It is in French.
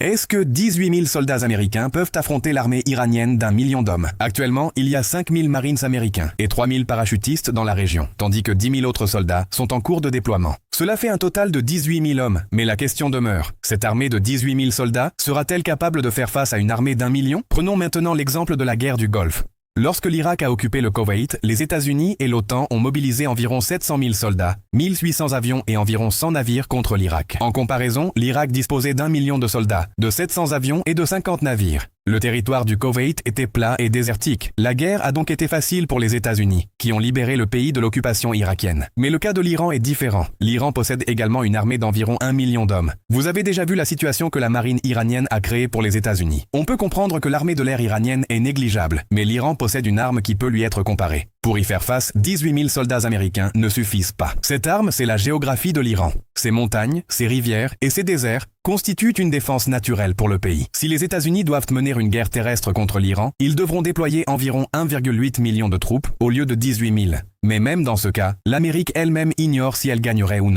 Est-ce que 18 000 soldats américains peuvent affronter l'armée iranienne d'1 million d'hommes? Actuellement, il y a 5 000 Marines américains et 3 000 parachutistes dans la région, tandis que 10 000 autres soldats sont en cours de déploiement. Cela fait un total de 18 000 hommes, mais la question demeure. Cette armée de 18 000 soldats sera-t-elle capable de faire face à une armée d'1 million? Prenons maintenant l'exemple de la guerre du Golfe. Lorsque l'Irak a occupé le Koweït, les États-Unis et l'OTAN ont mobilisé environ 700 000 soldats, 1800 avions et environ 100 navires contre l'Irak. En comparaison, l'Irak disposait d'1 million de soldats, de 700 avions et de 50 navires. Le territoire du Koweït était plat et désertique. La guerre a donc été facile pour les États-Unis, qui ont libéré le pays de l'occupation irakienne. Mais le cas de l'Iran est différent. L'Iran possède également une armée d'environ 1 million d'hommes. Vous avez déjà vu la situation que la marine iranienne a créée pour les États-Unis. On peut comprendre que l'armée de l'air iranienne est négligeable, mais l'Iran possède une arme qui peut lui être comparée. Pour y faire face, 18 000 soldats américains ne suffisent pas. Cette arme, c'est la géographie de l'Iran. Ses montagnes, ses rivières et ses déserts constituent une défense naturelle pour le pays. Si les États-Unis doivent mener une guerre terrestre contre l'Iran, ils devront déployer environ 1,8 million de troupes au lieu de 18 000. Mais même dans ce cas, l'Amérique elle-même ignore si elle gagnerait ou non.